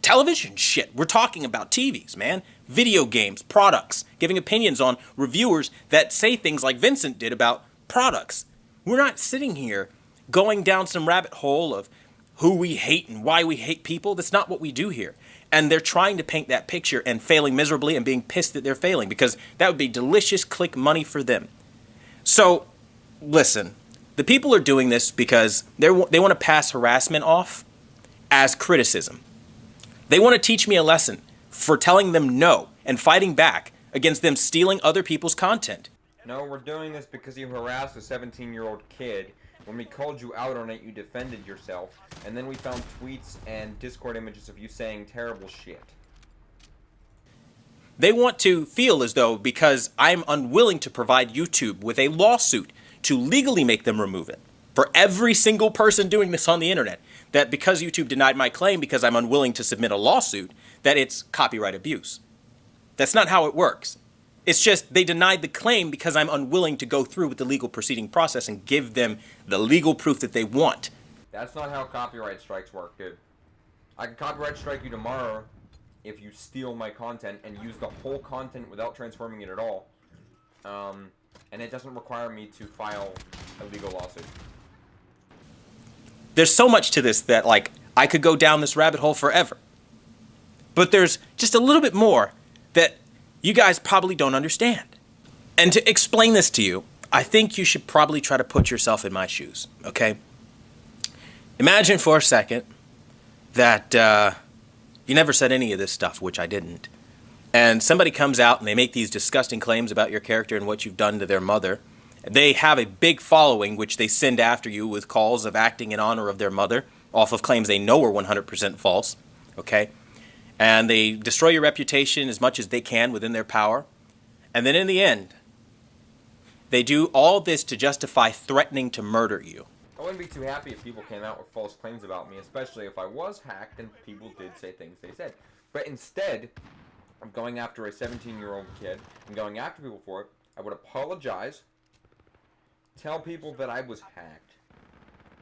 S2: television shit. We're talking about TVs, man. Video games, products, giving opinions on reviewers that say things like Vincent did about products. We're not sitting here going down some rabbit hole of who we hate and why we hate people. That's not what we do here. And they're trying to paint that picture and failing miserably and being pissed that they're failing because that would be delicious click money for them. So, listen, the people are doing this because they want to pass harassment off as criticism. They want to teach me a lesson for telling them no and fighting back against them stealing other people's content.
S1: No, we're doing this because you harassed a 17-year-old kid. When we called you out on it, you defended yourself. And then we found tweets and Discord images of you saying terrible shit.
S2: They want to feel as though because I'm unwilling to provide YouTube with a lawsuit to legally make them remove it for every single person doing this on the internet, that because YouTube denied my claim because I'm unwilling to submit a lawsuit, that it's copyright abuse. That's not how it works. It's just they denied the claim because I'm unwilling to go through with the legal proceeding process and give them the legal proof that they want.
S1: That's not how copyright strikes work, dude. I can copyright strike you tomorrow if you steal my content and use the whole content without transforming it at all. And it doesn't require me to file a legal lawsuit.
S2: There's so much to this that, like, I could go down this rabbit hole forever. But there's just a little bit more that you guys probably don't understand. And to explain this to you, I think you should probably try to put yourself in my shoes, okay? Imagine for a second that you never said any of this stuff, which I didn't. And somebody comes out and they make these disgusting claims about your character and what you've done to their mother. They have a big following, which they send after you with calls of acting in honor of their mother, off of claims they know are 100% false, okay? And they destroy your reputation as much as they can within their power. And then in the end, they do all this to justify threatening to murder you.
S1: I wouldn't be too happy if people came out with false claims about me, especially if I was hacked and people did say things they said. But instead of going after a 17-year-old kid and going after people for it, I would apologize, tell people that I was hacked,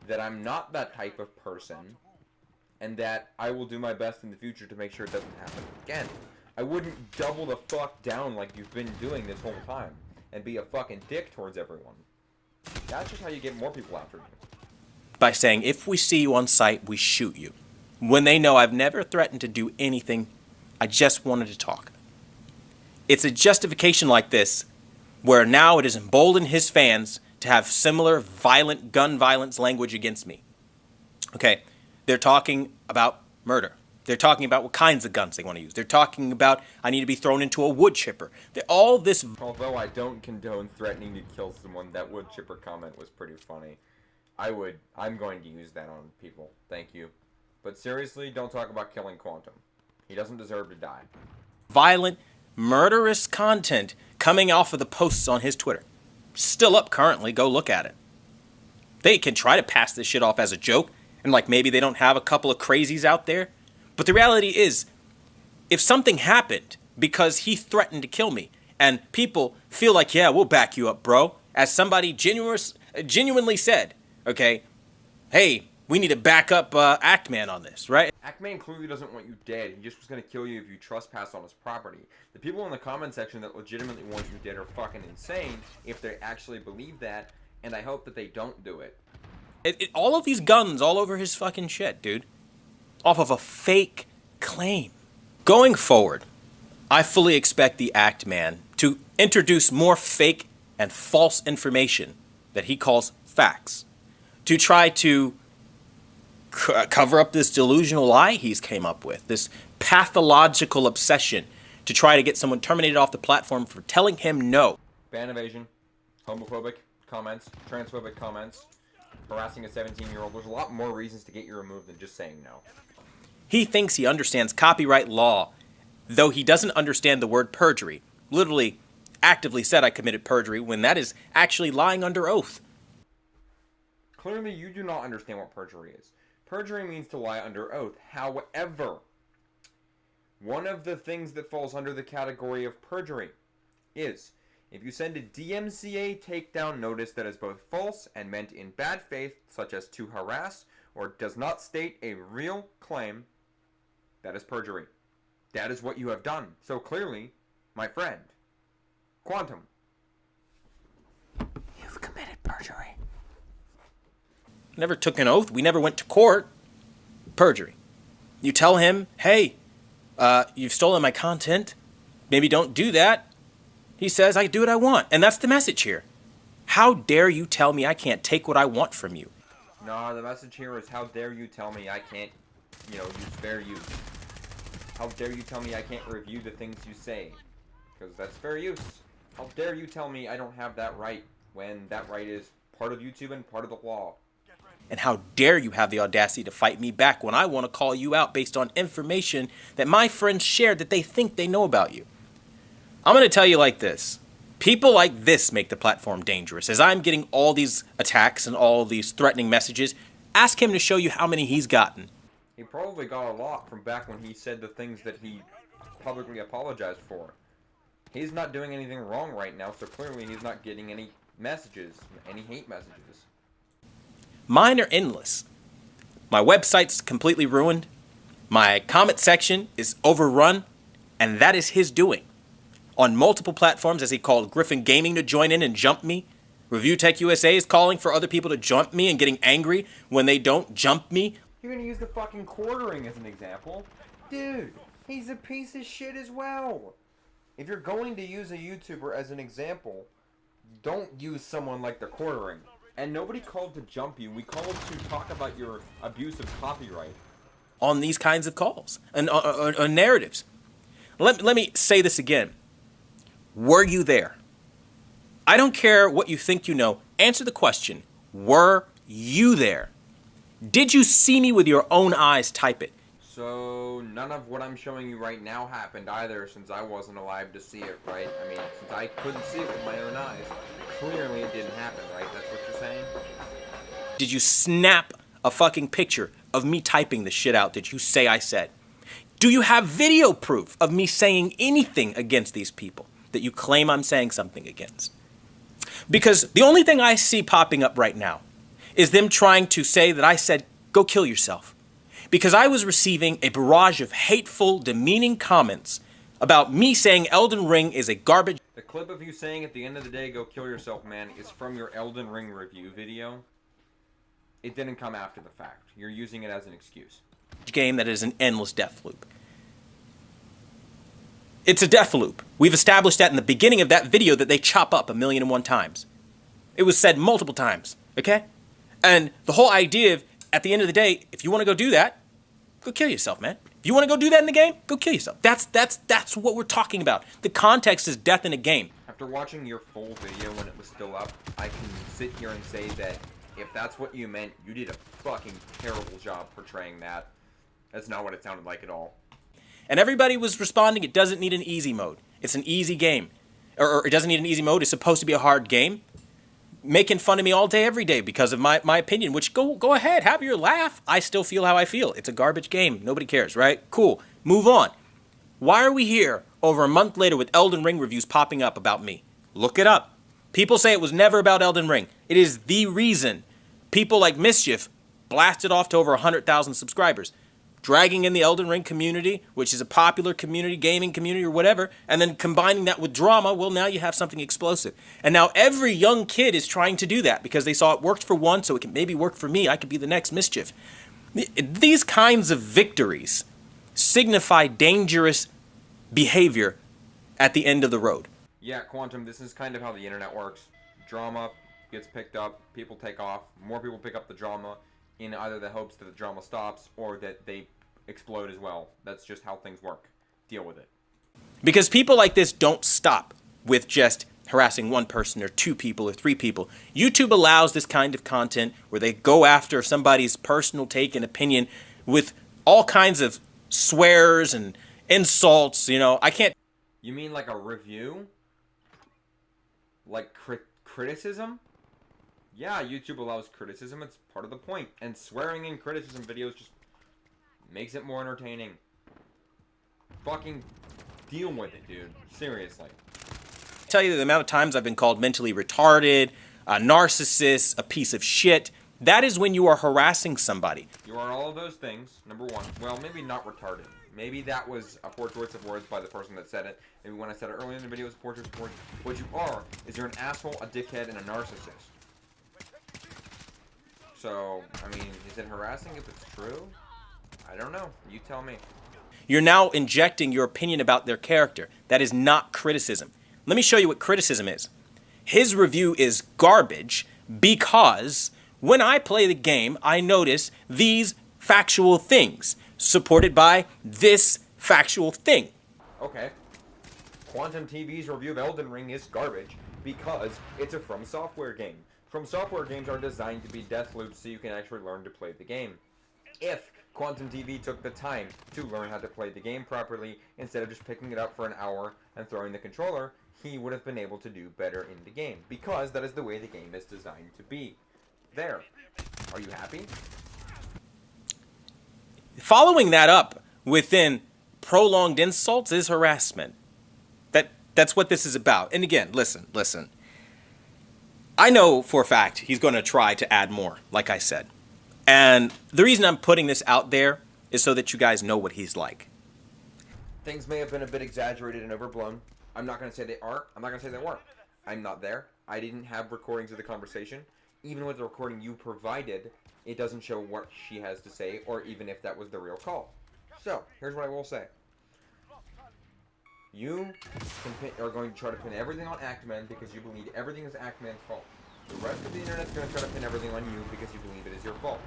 S1: that I'm not that type of person, and that I will do my best in the future to make sure it doesn't happen again. I wouldn't double the fuck down like you've been doing this whole time and be a fucking dick towards everyone. That's just how you get more people after you.
S2: By saying, if we see you on site, we shoot you. When they know I've never threatened to do anything, I just wanted to talk. It's a justification like this where now it has emboldened his fans to have similar violent gun violence language against me. Okay, they're talking about murder. They're talking about what kinds of guns they want to use. They're talking about I need to be thrown into a wood chipper. All this.
S1: Although I don't condone threatening to kill someone, that wood chipper comment was pretty funny. I'm going to use that on people. Thank you. But seriously, don't talk about killing Quantum. He doesn't deserve to die.
S2: Violent, murderous content coming off of the posts on his Twitter. Still up currently. Go look at it. They can try to pass this shit off as a joke, and like maybe they don't have a couple of crazies out there. But the reality is, if something happened because he threatened to kill me, and people feel like, yeah, we'll back you up, bro, as somebody genuinely said, okay, hey, we need to back up Act-Man on this, right?
S1: Act-Man clearly doesn't want you dead. He just was going to kill you if you trespass on his property. The people in the comment section that legitimately want you dead are fucking insane if they actually believe that, and I hope that they don't do it.
S2: All of these guns all over his fucking shit, dude. Off of a fake claim. Going forward, I fully expect the Act-Man to introduce more fake and false information that he calls facts to try to cover up this delusional lie he's came up with, this pathological obsession to try to get someone terminated off the platform for telling him no.
S1: Ban evasion, homophobic comments, transphobic comments, harassing a 17-year-old. There's a lot more reasons to get you removed than just saying no.
S2: He thinks he understands copyright law, though he doesn't understand the word perjury. Literally, actively said I committed perjury when that is actually lying under oath.
S1: Clearly, you do not understand what perjury is. Perjury means to lie under oath. However, one of the things that falls under the category of perjury is if you send a DMCA takedown notice that is both false and meant in bad faith, such as to harass, or does not state a real claim, that is perjury. That is what you have done. So clearly, my friend, Quantum,
S6: You've committed perjury.
S2: Never took an oath. We never went to court. Perjury. You tell him, hey, you've stolen my content. Maybe don't do that. He says, I do what I want. And that's the message here. How dare you tell me I can't take what I want from you?
S1: no, the message here is how dare you tell me I can't, use fair use. How dare you tell me I can't review the things you say? Because that's fair use. How dare you tell me I don't have that right when that right is part of YouTube and part of the law?
S2: And how dare you have the audacity to fight me back when I want to call you out based on information that my friends shared that they think they know about you? I'm going to tell you like this. People like this make the platform dangerous. As I'm getting all these attacks and all these threatening messages, ask him to show you how many he's gotten.
S1: He probably got a lot from back when he said the things that he publicly apologized for. He's not doing anything wrong right now, so clearly he's not getting any messages, any hate messages.
S2: Mine are endless. My website's completely ruined. My comment section is overrun, and that is his doing. On multiple platforms, as he called Griffin Gaming to join in and jump me. Review Tech USA is calling for other people to jump me and getting angry when they don't jump me.
S1: You're gonna use the fucking quartering as an example? Dude, he's a piece of shit as well. If you're going to use a YouTuber as an example, don't use someone like the quartering. And nobody called to jump you. We called to talk about your abuse of copyright.
S2: On these kinds of calls and on narratives. Let me say this again. Were you there? I don't care what you think you know. Answer the question. Were you there? Did you see me with your own eyes type it?
S1: So, none of what I'm showing you right now happened either, since I wasn't alive to see it, right? I mean, since I couldn't see it with my own eyes, clearly it didn't happen, right? That's what you're saying?
S2: Did you snap a fucking picture of me typing the shit out that you say I said? Do you have video proof of me saying anything against these people that you claim I'm saying something against? Because the only thing I see popping up right now is them trying to say that I said, go kill yourself. Because I was receiving a barrage of hateful, demeaning comments about me saying Elden Ring is a garbage.
S1: The clip of you saying at the end of the day, go kill yourself, man, is from your Elden Ring review video. It didn't come after the fact. You're using it as an excuse.
S2: Game that is an endless death loop. It's a death loop. We've established that in the beginning of that video that they chop up 1,000,001 times. It was said multiple times, okay? And the whole idea of, at the end of the day, if you want to go do that, go kill yourself, man. If you want to go do that in the game, go kill yourself. That's what we're talking about. The context is death in a game.
S1: After watching your full video when it was still up, I can sit here and say that if that's what you meant, you did a fucking terrible job portraying that. That's not what it sounded like at all.
S2: And everybody was responding, it doesn't need an easy mode. It's an easy game. Or it doesn't need an easy mode. It's supposed to be a hard game. Making fun of me all day, every day because of my opinion, which go ahead, have your laugh. I still feel how I feel. It's a garbage game. Nobody cares, right? Cool. Move on. Why are we here over a month later with Elden Ring reviews popping up about me? Look it up. People say it was never about Elden Ring. It is the reason. People like Mischief blasted off to over 100,000 subscribers. Dragging in the Elden Ring community, which is a popular community, gaming community or whatever, and then combining that with drama, well, now you have something explosive. And now every young kid is trying to do that because they saw it worked for one, so it can maybe work for me. I could be the next Mischief. These kinds of victories signify dangerous behavior at the end of the road.
S1: Yeah, Quantum, this is kind of how the internet works. Drama gets picked up, people take off, more people pick up the drama, in either the hopes that the drama stops or that they explode as well. That's just how things work. Deal with it.
S2: Because people like this don't stop with just harassing one person or two people or three people. YouTube allows this kind of content where they go after somebody's personal take and opinion with all kinds of swears and insults. You know, I can't.
S1: You mean like a review? Like criticism? Yeah, YouTube allows criticism. It's part of the point. And swearing in criticism videos just makes it more entertaining. Fucking deal with it, dude. Seriously.
S2: Tell you the amount of times I've been called mentally retarded, a narcissist, a piece of shit. That is when you are harassing somebody.
S1: You are all of those things, number one. Well, maybe not retarded. Maybe that was a poor choice of words by the person that said it. Maybe when I said it earlier in the video, it was a poor choice of words. What you are is you're an asshole, a dickhead, and a narcissist. So, I mean, is it harassing if it's true? I don't know. You tell me.
S2: You're now injecting your opinion about their character. That is not criticism. Let me show you what criticism is. His review is garbage because when I play the game, I notice these factual things supported by this factual thing.
S1: Okay. Quantum TV's review of Elden Ring is garbage because it's a From Software game. From Software games are designed to be death loops so you can actually learn to play the game. If Quantum TV took the time to learn how to play the game properly instead of just picking it up for an hour and throwing the controller, he would have been able to do better in the game because that is the way the game is designed to be. There. Are you happy?
S2: Following that up within prolonged insults is harassment. That's what this is about. And again, listen. I know for a fact he's going to try to add more, like I said. And the reason I'm putting this out there is so that you guys know what he's like.
S1: Things may have been a bit exaggerated and overblown. I'm not going to say they are. I'm not going to say they weren't. I'm not there. I didn't have recordings of the conversation. Even with the recording you provided, it doesn't show what she has to say or even if that was the real call. So, here's what I will say. You are going to try to pin everything on Actman because you believe everything is Actman's fault. The rest of the internet's going to try to pin everything on you because you believe it is your fault.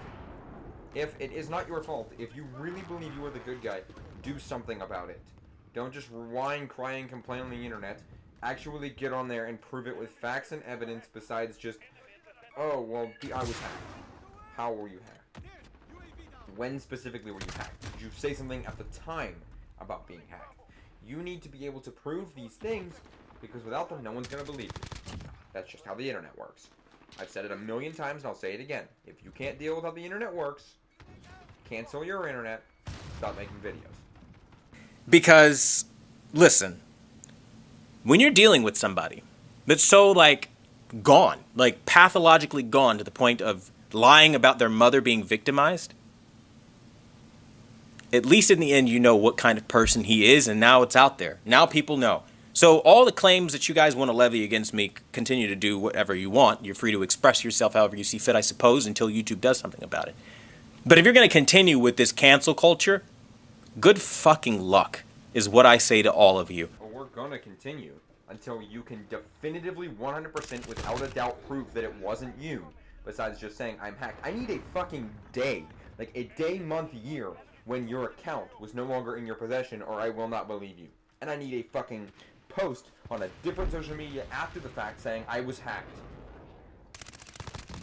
S1: If it is not your fault, if you really believe you are the good guy, do something about it. Don't just whine, cry, and complain on the internet. Actually get on there and prove it with facts and evidence besides just, oh, well, I was hacked. How were you hacked? When specifically were you hacked? Did you say something at the time about being hacked? You need to be able to prove these things because without them, no one's going to believe you. That's just how the internet works. I've said it a million times and I'll say it again. If you can't deal with how the internet works, cancel your internet, stop making videos.
S2: Because, listen, when you're dealing with somebody that's so, gone, pathologically gone to the point of lying about their mother being victimized, at least in the end you know what kind of person he is, and now it's out there. Now people know. So all the claims that you guys want to levy against me, continue to do whatever you want. You're free to express yourself however you see fit, I suppose, until YouTube does something about it. But if you're going to continue with this cancel culture, good fucking luck is what I say to all of you.
S1: Well, we're going to continue until you can definitively 100% without a doubt prove that it wasn't you, besides just saying I'm hacked. I need a fucking day, like a day, month, year, when your account was no longer in your possession or I will not believe you. And I need a fucking post on a different social media after the fact saying I was hacked.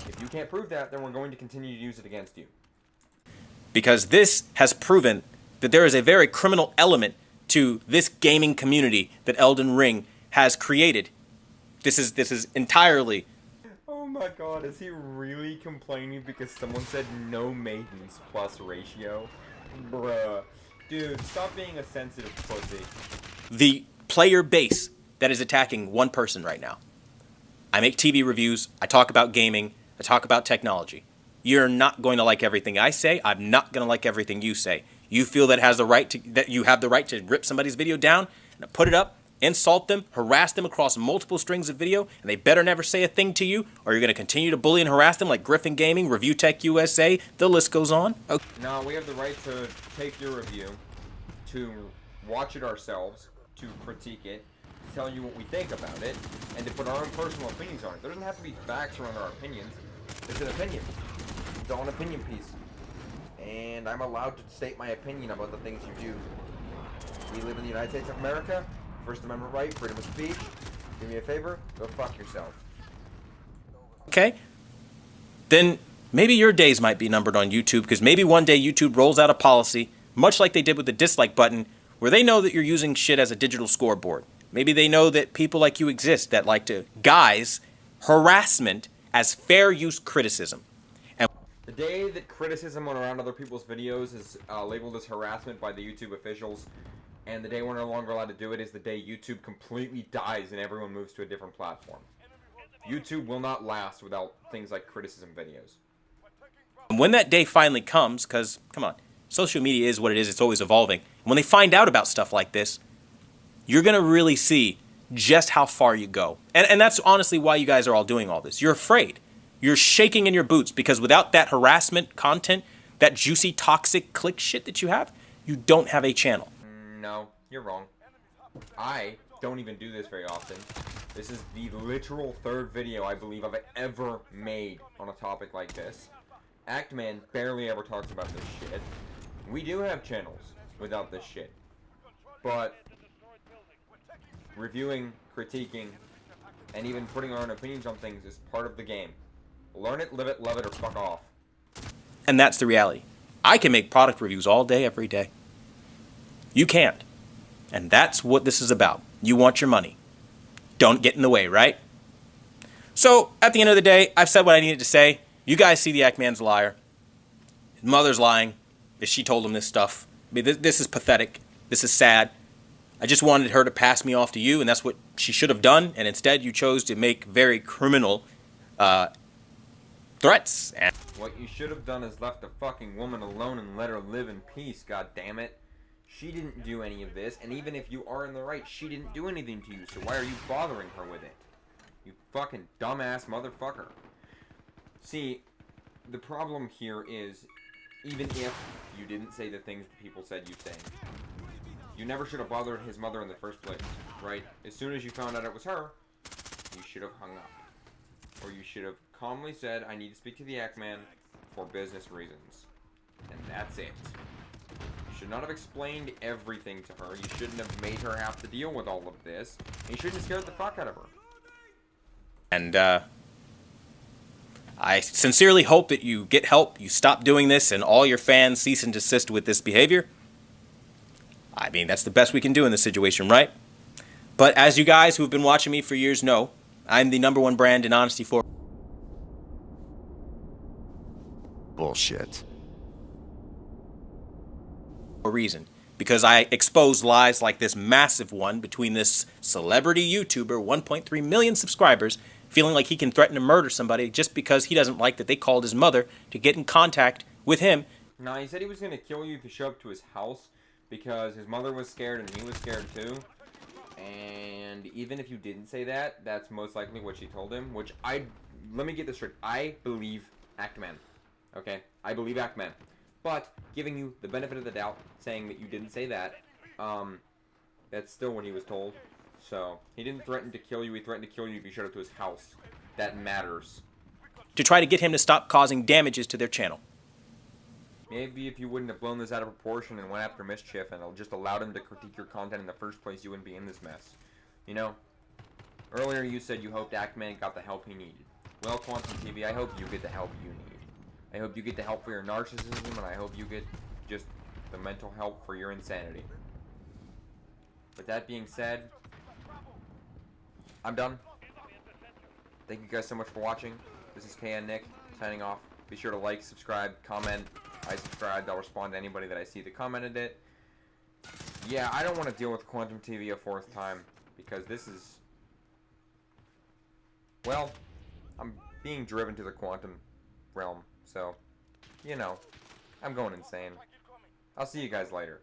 S1: If you can't prove that, then we're going to continue to use it against you.
S2: Because this has proven that there is a very criminal element to this gaming community that Elden Ring has created. This is entirely...
S1: Oh my god, is he really complaining because someone said no maidens plus ratio? Bruh. Dude, stop being a sensitive pussy.
S2: The player base that is attacking one person right now. I make TV reviews, I talk about gaming, I talk about technology. You're not going to like everything I say, I'm not going to like everything you say. You feel that you have the right to rip somebody's video down and put it up, insult them, harass them across multiple strings of video, and they better never say a thing to you, or you're going to continue to bully and harass them like Griffin Gaming, Review Tech USA, the list goes on. Okay.
S1: No, we have the right to take your review, to watch it ourselves, to critique it, to tell you what we think about it, and to put our own personal opinions on it. There doesn't have to be facts around our opinions. It's an opinion. It's all an opinion piece. And I'm allowed to state my opinion about the things you do. We live in the United States of America. First Amendment right, freedom of speech. Do me a favor, go fuck yourself.
S2: Okay. Then maybe your days might be numbered on YouTube, because maybe one day YouTube rolls out a policy, much like they did with the dislike button, where they know that you're using shit as a digital scoreboard. Maybe they know that people like you exist that like to guise harassment as fair use criticism. And
S1: The day that criticism went around other people's videos is labeled as harassment by the YouTube officials, and the day we're no longer allowed to do it is the day YouTube completely dies and everyone moves to a different platform. YouTube will not last without things like criticism videos.
S2: when that day finally comes, because, come on, social media is what it is, it's always evolving. When they find out about stuff like this, you're going to really see just how far you go. And that's honestly why you guys are all doing all this. You're afraid. You're shaking in your boots because without that harassment content, that juicy, toxic click shit that you have, you don't have a channel.
S1: No, you're wrong. I don't even do this very often. This is the literal third video I believe I've ever made on a topic like this. Actman barely ever talks about this shit. We do have channels without this shit. But reviewing, critiquing, and even putting our own opinions on things is part of the game. Learn it, live it, love it, or fuck off.
S2: And that's the reality. I can make product reviews all day, every day. You can't. And that's what this is about. You want your money. Don't get in the way, right? So, at the end of the day, I've said what I needed to say. You guys see the Act-Man's a liar. His mother's lying. If she told him this stuff. I mean, this is pathetic. This is sad. I just wanted her to pass me off to you, and that's what she should have done. And instead, you chose to make very criminal threats. And
S1: What you should have done is left the fucking woman alone and let her live in peace, goddammit. She didn't do any of this, and even if you are in the right, she didn't do anything to you, so why are you bothering her with it? You fucking dumbass motherfucker. See, the problem here is, even if you didn't say the things that people said you say, you never should have bothered his mother in the first place, right? As soon as you found out it was her, you should have hung up. Or you should have calmly said, I need to speak to the Act-Man for business reasons. And that's it. You should not have explained everything to her. You shouldn't have made her have to deal with all of this. And you shouldn't have scared the fuck out of her.
S2: And I sincerely hope that you get help, you stop doing this, and all your fans cease and desist with this behavior. I mean, that's the best we can do in this situation, right? But as you guys who have been watching me for years know, I'm the #1 brand in honesty for
S4: Bullshit.
S2: a reason. Because I expose lies like this massive one between this celebrity YouTuber, 1.3 million subscribers, feeling like he can threaten to murder somebody just because he doesn't like that they called his mother to get in contact with him.
S1: Nah, he said he was going to kill you if you show up to his house because his mother was scared and he was scared too. And even if you didn't say that, that's most likely what she told him, which let me get this straight. I believe Act-Man. Okay? I believe Act-Man. But giving you the benefit of the doubt, saying that you didn't say that, that's still what he was told. So, he didn't threaten to kill you, he threatened to kill you if you showed up to his house. That matters.
S2: To try to get him to stop causing damages to their channel.
S1: Maybe if you wouldn't have blown this out of proportion and went after Mischief and just allowed him to critique your content in the first place, you wouldn't be in this mess. You know? Earlier you said you hoped Act-Man got the help he needed. Well, Quantum TV, I hope you get the help you need. I hope you get the help for your narcissism, and I hope you get just the mental help for your insanity. With that being said, I'm done. Thank you guys so much for watching. This is KN Nick, signing off. Be sure to like, subscribe, comment. I subscribed. I'll respond to anybody that I see that commented it. Yeah, I don't want to deal with Quantum TV a fourth time, because this is... Well, I'm being driven to the quantum realm. So, you know, I'm going insane. I'll see you guys later.